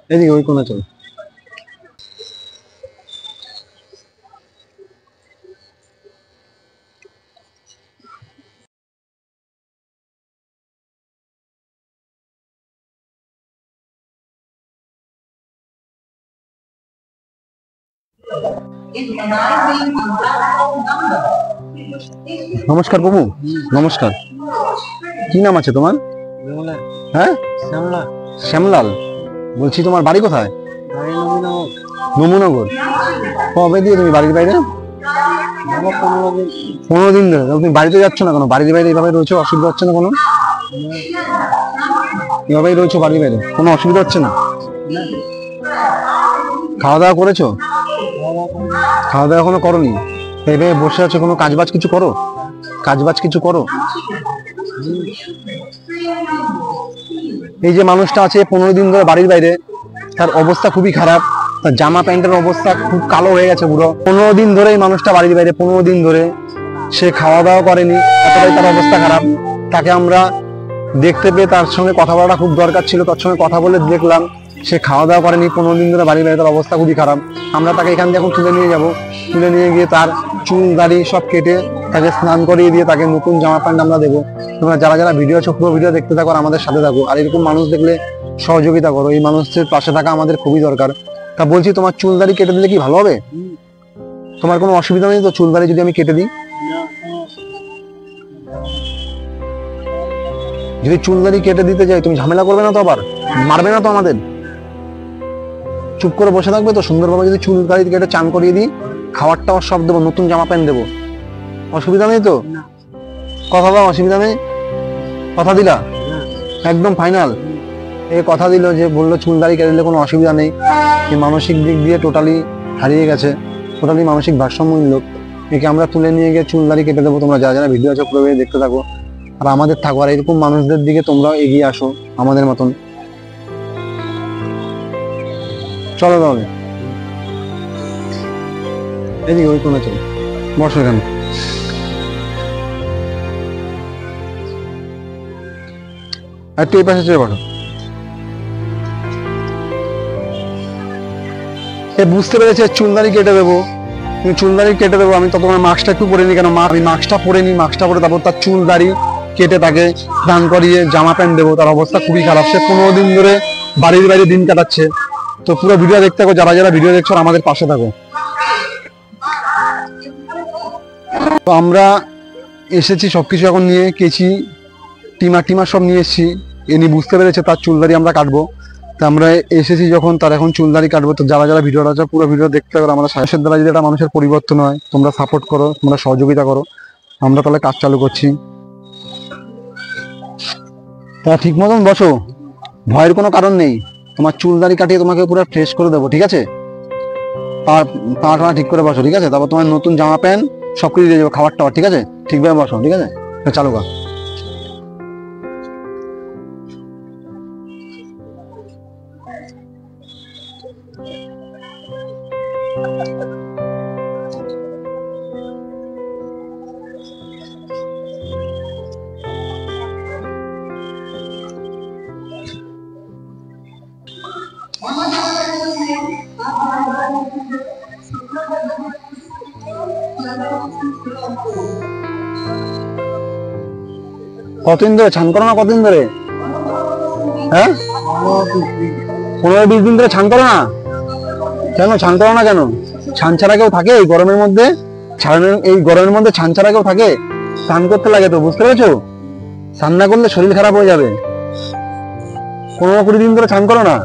এদিকে ওই কোণে চলো। নমস্কার বাবু। নমস্কার। কি নাম আছে তোমার? হ্যাঁ, শ্যামলাল। বলছি তোমার বাড়ি কোথায়? নমুনগর। কবে দিয়ে তুমি বাড়ির বাইরে? 15 দিন ধরে। তুমি বাড়িতে যাচ্ছ না কেন? বাড়ির বাইরে এইভাবে রয়েছে, অসুবিধা হচ্ছে না কোনো? এভাবেই রয়েছো বাড়ির বাইরে, কোনো অসুবিধা হচ্ছে না? খাওয়া দাওয়া করেছো? খাওয়া দাওয়া এখনো করোনি? এইভাবে বসে আছো, কোনো কাজবাজ কিছু করো? কাজবাজ কিছু করো? এই যে মানুষটা আছে 15 দিন ধরে বাড়ির বাইরে, তার অবস্থা খুবই খারাপ। তার জামা প্যান্টের অবস্থা খুব কালো হয়ে গেছে পুরো। 15 দিন ধরে এই মানুষটা বাড়ির বাইরে, 15 দিন ধরে সে খাওয়া দাওয়া করেনি, এতটাই তার অবস্থা খারাপ। তাকে আমরা দেখতে পেয়ে তার সঙ্গে কথা বলাটা খুব দরকার ছিল, তার সঙ্গে কথা বলে দেখলাম সে খাওয়া দাওয়া করেনি, 15 দিন ধরে বাড়ির বাইরে, তার অবস্থা খুবই খারাপ। আমরা তাকে এখান থেকে এখন তুলে নিয়ে যাব। তুলে নিয়ে গিয়ে তার চুল দাড়ি সব কেটে তাকে স্নান করিয়ে দিয়ে তাকে নতুন জামা প্যান্ট আমরা দেবো। তোমরা যারা যারা ভিডিও আছো পুরো ভিডিও দেখতে থাকো, আর আমাদের সাথে থাকো। আর এরকম মানুষ দেখলে সহযোগিতা করো, এই মানুষের পাশে থাকা আমাদের খুবই দরকার। তা বলছি, তোমার চুল দাড়ি কেটে দিলে কি ভালো হবে? তোমার কোনো অসুবিধা নেই তো চুল দাড়ি যদি আমি কেটে দিই? যদি চুল দাড়ি কেটে দিতে যাই তুমি ঝামেলা করবে না তো? আবার মারবে না তো আমাদের? চুপ করে বসে থাকবে তো? সুন্দরভাবে যদি চুল দাড়ি কেটে চান করিয়ে দিই, খাবার টাবার সব দেবো, নতুন জামা প্যান্ট দেবো, অসুবিধা নেই তো? কথা দাও, অসুবিধা নেই? কথা দিলা? একদম ফাইনাল? এই কথা দিল যে বললো চুল দাড়ি কেটে দিলে কোনো অসুবিধা নেই। এই মানসিক দিক দিয়ে টোটালি হারিয়ে গেছে, টোটালি মানসিক ভারসাম্যহীন লোক। একে আমরা তুলে নিয়ে গিয়ে চুল দাড়ি কেটে দেবো। তোমরা যারা যারা ভিডিও আছে পুরো দেখতে থাকো, আর আমাদের থাকো। আর এরকম মানুষদের দিকে তোমরাও এগিয়ে আসো আমাদের মতন। চলো তাহলে এদিকে ওই কোণে চলো, বসো এখানে। একটু এই পাশে চেয়ে বসো। এ বুঝতে পেরেছে চুল দাড়ি কেটে দেবো, তুমি চুল দাড়ি কেটে দেবো। আমি ততক্ষণ মাস্কটা একটু পরে নি, কেন আমি মাস্কটা পরে নি। মাস্কটা পরে তারপর তার চুল দাড়ি কেটে তাকে স্নান করিয়ে জামা প্যান্ট দেবো। তার অবস্থা খুবই খারাপ, সে 15 দিন ধরে বাড়ির বাইরে দিন কাটাচ্ছে। তো পুরো ভিডিও দেখতে থাকো, যারা যারা ভিডিও দেখছো আমাদের পাশে থাকো। তো আমরা এসেছি সবকিছু এখন নিয়ে, কেচি টিমা সব নিয়ে এসেছি। এনি বুঝতে পেরেছে তার চুল দাড়ি আমরা কাটবো। তা আমরা এসেছি যখন, তার এখন চুল দাড়ি কাটবো। তো যারা যারা ভিডিওটা আছে পুরো ভিডিও দেখতে পারো। আমরা সাহসের দ্বারা যদি একটা মানুষের পরিবর্তন হয়, তোমরা সাপোর্ট করো, তোমরা সহযোগিতা করো, আমরা তাহলে কাজ চালু করছি। তা ঠিক মতন বসো, ভয়ের কোনো কারণ নেই। তোমার চুল দাড়ি কাটিয়ে তোমাকে পুরো ফ্রেশ করে দেবো, ঠিক আছে? আর পা ঠিক করে বসো, ঠিক আছে? তারপর তোমার নতুন জামা প্যান্ট সব কিছু দিয়ে যাবো, খাবার টাবার, ঠিক আছে? ঠিকভাবে বসো, ঠিক আছে? চালু কর। কতদিন ধরে ছান করো না? কতদিন ধরে? হ্যাঁ, 15-20 দিন ধরে ছান করো না? কেন ছান করো না কেন? ছান ছাড়া কেউ থাকে এই গরমের মধ্যে? এই গরমের মধ্যে ছান ছাড়া কেউ থাকে? স্নান করতে লাগে তো, বুঝতে পেরেছো? স্নান না করলে শরীর খারাপ হয়ে যাবে। 15-20 দিন ধরে স্নান করো না?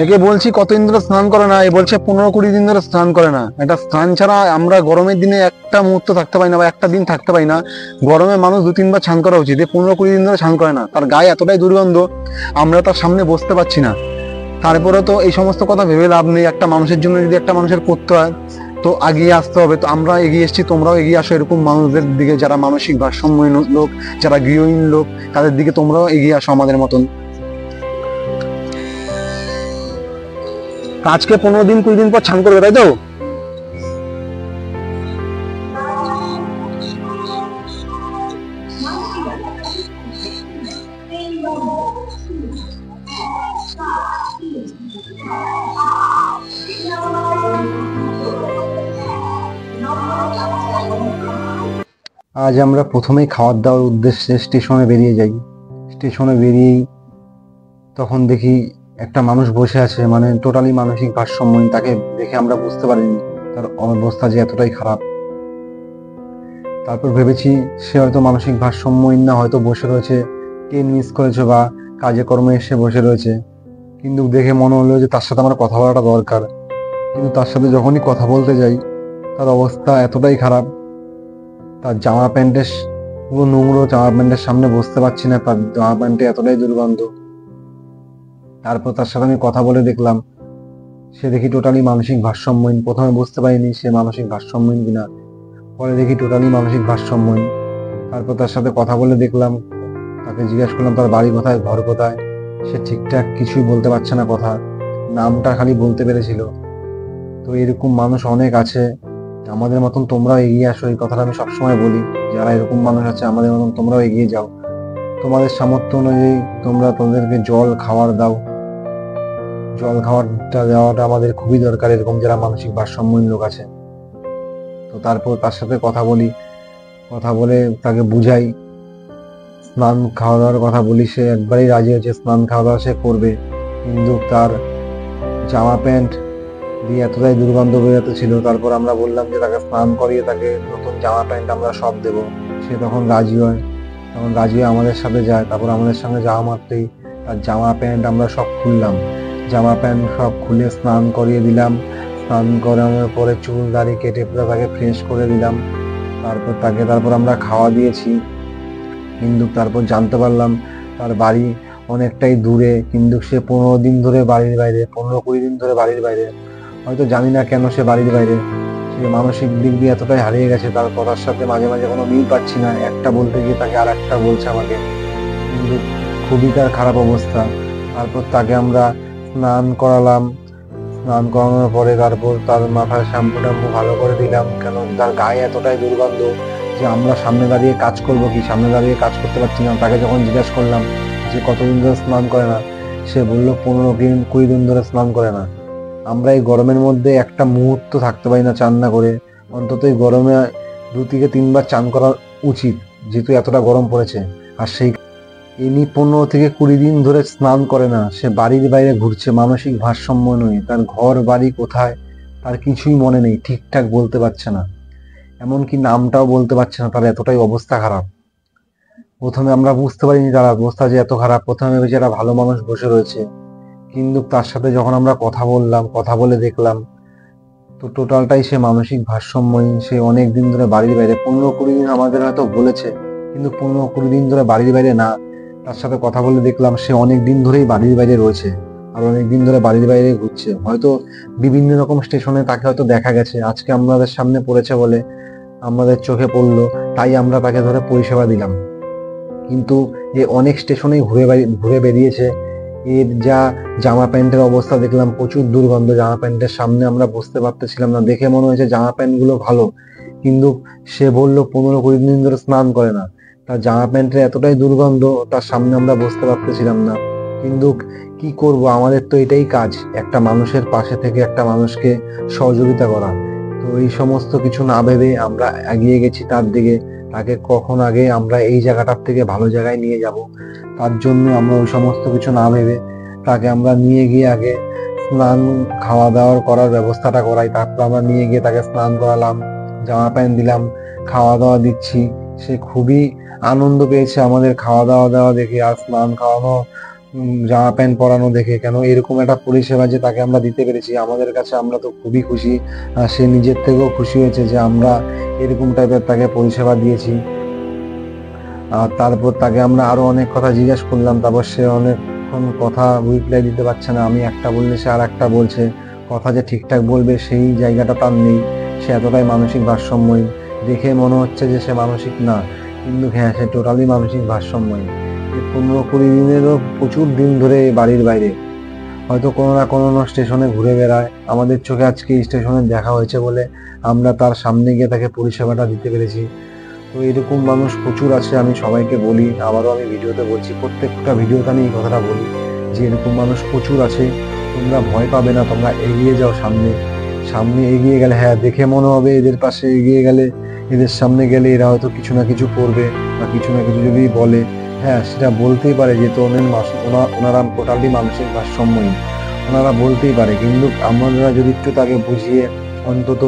একে বলছি কতদিন ধরে স্নান করে না, এ বলছে 15-20 দিন ধরে স্নান করে না। এটা স্নান ছাড়া আমরা গরমের দিনে একটা মুহূর্ত থাকতে পারি না, বা একটা দিন থাকতে পারি না। গরমে মানুষ 2-3 বার স্নান করা উচিত। 15-20 দিন ধরে স্নান করে না, তার গায়ে এতটাই দুর্গন্ধ, আমরা তার সামনে বসতে পারছি না। তারপরে তো এই সমস্ত কথা ভেবে লাভ নেই। একটা মানুষের জন্য যদি একটা মানুষের করতে হয় তো এগিয়ে আসতে হবে। তো আমরা এগিয়ে এসেছি, তোমরাও এগিয়ে আসো এরকম মানুষদের দিকে, যারা মানসিক ভারসাম্যহীন লোক, যারা গৃহহীন লোক, তাদের দিকে তোমরাও এগিয়ে আসো আমাদের মতন। আজকে 15-20 দিন পর স্নান করবে, তাই তো? আজ আমরা প্রথমেই খাওয়ার দাওয়ার উদ্দেশ্যে স্টেশনে বেরিয়ে যাই। স্টেশনে বেরিয়েই তখন দেখি একটা মানুষ বসে আছে, মানে টোটালি মানসিক ভারসাম্যহীন। তাকে দেখে আমরা বুঝতে পারিনি তার অবস্থা যে এতটাই খারাপ। তারপর ভেবেছি সে হয়তো মানসিক ভারসাম্যহীন না, হয়তো বসে রয়েছে, ট্রেন মিস করেছে বা কাজে কর্মে এসে বসে রয়েছে। কিন্তু দেখে মনে হলো যে তার সাথে আমার কথা বলাটা দরকার। কিন্তু তার সাথে যখনই কথা বলতে যাই তার অবস্থা এতটাই খারাপ, তার জামা প্যান্টের পুরো নোংরো, জামা প্যান্টের সামনে বসতে পারছি না, তার জামা প্যান্টে এতটাই দুর্গন্ধ। তারপর তার সাথে আমি কথা বলে দেখলাম সে দেখি টোটালি মানসিক ভারসাম্যহীন। প্রথমে বুঝতে পারিনি সে মানসিক ভারসাম্যহীন কিনা, পরে দেখি টোটালি মানসিক ভারসাম্যহীন। তারপর তার সাথে কথা বলে দেখলাম, তাকে জিজ্ঞেস করলাম তার বাড়ি কোথায়, ঘর কোথায়। সে ঠিকঠাক কিছুই বলতে পারছে না, কথা নামটা খালি বলতে পেরেছিল। তো এরকম মানুষ অনেক আছে, আমাদের মতন তোমরাও এগিয়ে আসো। এই কথাটা আমি সবসময় বলি, যারা এরকম মানুষ আছে আমাদের মতন তোমরাও এগিয়ে যাও। তোমাদের সামর্থ্য অনুযায়ী তোমরা তাদেরকে জল খাবার দাও। জল খাবারটা দেওয়াটা আমাদের খুবই দরকার, এরকম যারা মানসিক ভারসাম্যহীন লোক আছে। তো তারপর তার সাথে কথা বলি, কথা বলে তাকে বুঝাই, স্নান খাওয়া দাওয়ার কথা বলি। সে একবারই রাজি হয়েছে, স্নান খাওয়া দাওয়া সে করবে। কিন্তু তার জামা প্যান্ট দিয়ে এতটাই দুর্গন্ধ বেরোতে ছিল। তারপর আমরা বললাম যে তাকে স্নান করিয়ে তাকে নতুন জামা প্যান্ট আমরা সব দেবো। সে তখন রাজি হয়, তখন রাজি হয়ে আমাদের সাথে যায়। তারপর আমাদের সঙ্গে যাওয়া মাত্রই তার জামা প্যান্ট আমরা সব খুললাম, জামা প্যান্ট সব খুলে স্নান করিয়ে দিলাম। স্নান করানোর পরে চুল দাড়ি কেটে পুরো তাকে ফ্রেশ করে দিলাম। তারপর আমরা খাওয়া দিয়েছি। কিন্তু তারপর জানতে পারলাম তার বাড়ি অনেকটাই দূরে, কিন্তু সে 15 দিন ধরে বাড়ির বাইরে, 15-20 দিন ধরে বাড়ির বাইরে। হয়তো জানি না কেন সে বাড়ির বাইরে। সে মানসিক দিক দিয়ে এতটাই হারিয়ে গেছে, তার কথার সাথে মাঝে মাঝে কোনো মিল পাচ্ছি না, একটা বলতে গিয়ে তাকে আর একটা বলছে আমাকে। কিন্তু খুবই তার খারাপ অবস্থা। তারপর তাকে আমরা স্নান করালাম। স্নান করানোর পরে তারপর তার মাথায় শ্যাম্পু ট্যাম্পু ভালো করে দিলাম, কেন তার গায়ে এতটাই দুর্গন্ধ যে আমরা সামনে দাঁড়িয়ে কাজ করব কি, সামনে দাঁড়িয়ে কাজ করতে পারছি না। তাকে যখন জিজ্ঞাসা করলাম যে কতদিন ধরে স্নান করে না, সে বললো 15-20 দিন ধরে স্নান করে না। আমরা এই গরমের মধ্যে একটা মুহূর্ত থাকতে পারি না চান না করে। অন্তত এই গরমে 2 থেকে 3 বার চান করা উচিত, যেহেতু এতটা গরম পড়েছে। আর সেই ইনি 15 থেকে 20 দিন ধরে স্নান করে না, সে বাড়ির বাইরে ঘুরছে, মানসিক ভারসাম্য নয়। তার ঘর বাড়ি কোথায় তার কিছুই মনে নেই, ঠিকঠাক বলতে পারছে না, এমনকি নামটাও বলতে পারছে না। তার এতটাই অবস্থা খারাপ। প্রথমে আমরা বুঝতে পারিনি তার অবস্থা যে এত খারাপ। প্রথমে ভেবেছি একটা ভালো মানুষ বসে রয়েছে, কিন্তু তার সাথে যখন আমরা কথা বললাম, কথা বলে দেখলাম তো টোটালটাই সে মানসিক ভারসাম্যহীন। সে অনেক দিন ধরে বাড়ির বাইরে, 15-20 দিন আমাদের হয়তো বলেছে, কিন্তু 15-20 দিন ধরে বাড়ির বাইরে না। তার সাথে কথা বলে দেখলাম সে অনেক দিন ধরেই বাড়ির বাইরে রয়েছে, আর অনেক দিন ধরে বাড়ির বাইরে ঘুরছে। হয়তো বিভিন্ন রকম স্টেশনে তাকে হয়তো দেখা গেছে, আজকে আমাদের সামনে পড়েছে বলে আমাদের চোখে পড়লো, তাই আমরা তাকে ধরে পরিষেবা দিলাম। কিন্তু এ অনেক স্টেশনেই ঘুরে বেরিয়েছে। এর যা জামা প্যান্টের অবস্থা দেখলাম, প্রচুর দুর্গন্ধ। জামা প্যান্টের সামনে আমরা বসতে পারতেছিলাম না, দেখে মনে হয়েছে জামা প্যান্ট গুলো ভালো, কিন্তু সে বললো 15-20 দিন ধরে স্নান করে না। তার জামা প্যান্টের এতটাই দুর্গন্ধ, তার সামনে আমরা বসতে পারতেছিলাম না। কিন্তু কি করব, আমাদের তো এটাই কাজ, একটা মানুষের পাশে থেকে একটা মানুষকে সহযোগিতা করা। তো এই সমস্ত কিছু না ভেবে আমরা এগিয়ে গেছি তার দিকে। তাকে কখন আগে আমরা এই জায়গাটার থেকে ভালো জায়গায় নিয়ে যাব, তার জন্য আমরা ওই সমস্ত কিছু না ভেবে তাকে আমরা নিয়ে গিয়ে আগে স্নান খাওয়া দাওয়ার করার ব্যবস্থাটা করাই। তারপর আমরা নিয়ে গিয়ে তাকে স্নান করালাম, জামা প্যান্ট দিলাম, খাওয়া দাওয়া দিচ্ছি। সে খুবই আনন্দ পেয়েছে আমাদের খাওয়া দাওয়া দেওয়া দেখে, আর স্নান খাওয়ানো, জামা প্যান্ট পরানো দেখে। কেন এরকম একটা পরিষেবা যে তাকে আমরা দিতে পেরেছি, আমাদের কাছে আমরা তো খুবই খুশি। সে নিজের থেকেও খুশি হয়েছে যে আমরা এরকম টাইপের তাকে পরিষেবা দিয়েছি। আর তারপর তাকে আমরা আরো অনেক কথা জিজ্ঞেস করলাম। তারপর সে অনেকক্ষণ কথা রিপ্লাই দিতে পারছে না, আমি একটা বললে সে আর একটা বলছে। কথা যে ঠিকঠাক বলবে সেই জায়গাটা তার নেই। সে এতটাই মানসিক ভারসাম্যহীন, দেখে মনে হচ্ছে যে সে মানসিক না, কিন্তু হ্যাঁ সে টোটালি মানসিক ভারসাম্যহীন। 15-20 দিনেরও প্রচুর দিন ধরে বাড়ির বাইরে, হয়তো কোনো না কোনো স্টেশনে ঘুরে বেড়ায়। আমাদের চোখে আজকে স্টেশনে দেখা হয়েছে বলে আমরা তার সামনে গিয়ে তাকে পরিষেবাটা দিতে পেরেছি। তো এরকম মানুষ প্রচুর আছে, আমি সবাইকে বলি, আবারও আমি ভিডিওতে বলছি, প্রত্যেকটা ভিডিওতে আমি এই কথাটা বলি যে এরকম মানুষ প্রচুর আছে। তোমরা ভয় পাবে না, তোমরা এগিয়ে যাও সামনে। সামনে এগিয়ে গেলে, হ্যাঁ দেখে মনে হবে এদের পাশে এগিয়ে গেলে এদের সামনে গেলে এরা হয়তো কিছু না কিছু করবে বা কিছু না কিছু যদি বলে, হ্যাঁ সেটা বলতেই পারে, যেহেতু ওনারা টোটালি মানসিক ভারসাম্যহীন, ওনারা বলতেই পারে। কিন্তু আমরা যদি একটু তাকে বুঝিয়ে অন্তত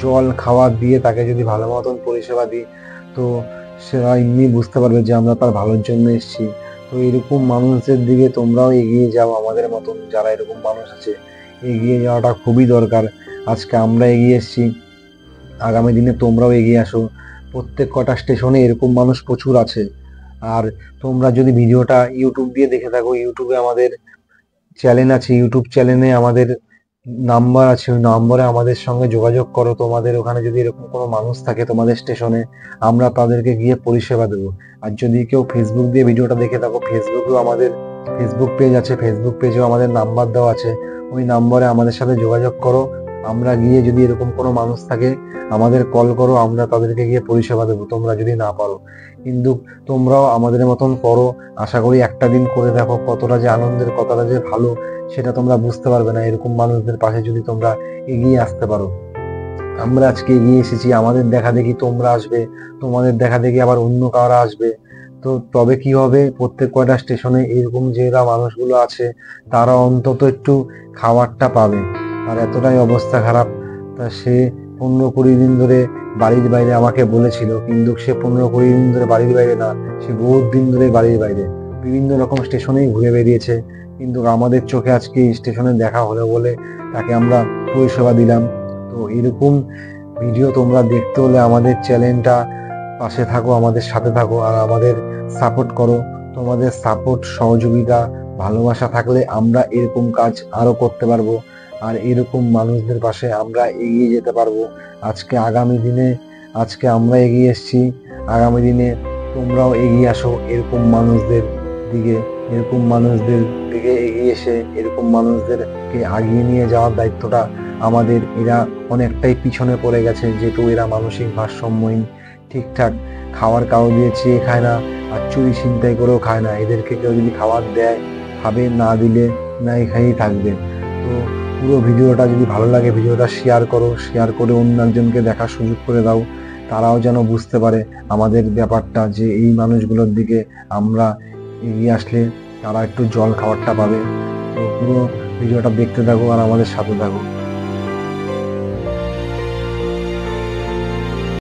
জল খাবার দিয়ে তাকে যদি ভালো মতন পরিষেবা দিই, তো সেটা এমনি বুঝতে পারবে যে আমরা তার ভালোর জন্য এসেছি। তো এরকম মানুষদের দিকে তোমরাও এগিয়ে যাও, আমাদের মতন যারা এরকম মানুষ আছে এগিয়ে যাওয়াটা খুবই দরকার। আজকে আমরা এগিয়ে এসেছি, আগামী দিনে তোমরাও এগিয়ে আসো। প্রত্যেক কটা স্টেশনে এরকম মানুষ প্রচুর আছে। আর তোমরা যদি ভিডিওটা ইউটিউব দিয়ে দেখে থাকো, ইউটিউবে আমাদের চ্যানেল আছে, ইউটিউব চ্যানেলে আমাদের নাম্বার আছে, ওই নম্বরে আমাদের সঙ্গে যোগাযোগ করো। তোমাদের ওখানে যদি এরকম কোনো মানুষ থাকে তোমাদের স্টেশনে, আমরা তাদেরকে গিয়ে পরিষেবা দেবো। আর যদি কেউ ফেসবুক দিয়ে ভিডিওটা দেখে থাকো, ফেসবুকেও আমাদের ফেসবুক পেজ আছে, ফেসবুক পেজেও আমাদের নাম্বার দেওয়া আছে, ওই নম্বরে আমাদের সাথে যোগাযোগ করো। আমরা গিয়ে যদি এরকম কোনো মানুষ থাকে আমাদের কল করো, আমরা তাদেরকে গিয়ে পরিষেবা দেবো, তোমরা যদি না পারো। কিন্তু তোমরাও আমাদের মতন করো, আশা করি একটা দিন করে দেখো কতটা যে আনন্দের, কতটা যে ভালো সেটা তোমরা বুঝতে পারবে না এরকম মানুষদের পাশে যদি তোমরা এগিয়ে আসতে পারো। আমরা আজকে এগিয়ে এসেছি, আমাদের দেখা দেখি তোমরা আসবে, তোমাদের দেখা দেখি আবার অন্য কারা আসবে। তো তবে কি হবে, প্রত্যেক কয়টা স্টেশনে এরকম যেরা মানুষগুলো আছে তারা অন্তত একটু খাবারটা পাবে। আর এতটাই অবস্থা খারাপ, তা সে 15-20 দিন ধরে বাড়ির বাইরে আমাকে বলেছিল, কিন্তু সে 15-20 দিন ধরে বাড়ির বাইরে না, সে বহুত দিন ধরে বাড়ির বাইরে বিভিন্ন রকম স্টেশনেই ঘুরে বেরিয়েছে। কিন্তু আমাদের চোখে আজকে এই স্টেশনে দেখা হলো বলে তাকে আমরা পরিষেবা দিলাম। তো এরকম ভিডিও তোমরা দেখতে হলে আমাদের চ্যানেলটা পাশে থাকো, আমাদের সাথে থাকো, আর আমাদের সাপোর্ট করো। তোমাদের সাপোর্ট, সহযোগিতা, ভালোবাসা থাকলে আমরা এরকম কাজ আরো করতে পারবো, আর এরকম মানুষদের পাশে আমরা এগিয়ে যেতে পারবো। আজকে আমরা এগিয়ে এসেছি, আগামী দিনে তোমরাও এগিয়ে আসো এরকম মানুষদের দিকে। এরকম মানুষদের দিকে এগিয়ে এসে এরকম মানুষদেরকে আগিয়ে নিয়ে যাওয়ার দায়িত্বটা আমাদের। এরা অনেকটাই পিছনে পড়ে গেছে, যেহেতু এরা মানসিক ভারসাম্যহীন, ঠিকঠাক খাবার কারো দিয়ে চেয়ে খায় না, আর চুরি ছিনতাই করেও খায় না। এদেরকে কেউ যদি খাবার দেয় খাবে, না দিলে নাই খাইয়েই থাকবে। তো পুরো ভিডিওটা যদি ভালো লাগে ভিডিওটা শেয়ার করো, শেয়ার করে অন্য একজনকে দেখার সুযোগ করে দাও, তারাও যেন বুঝতে পারে আমাদের ব্যাপারটা, যে এই মানুষগুলোর দিকে আমরা এগিয়ে আসলে তারা একটু জল খাবারটা পাবে। তো পুরো ভিডিওটা দেখতে থাকো আর আমাদের সাথে থাকো।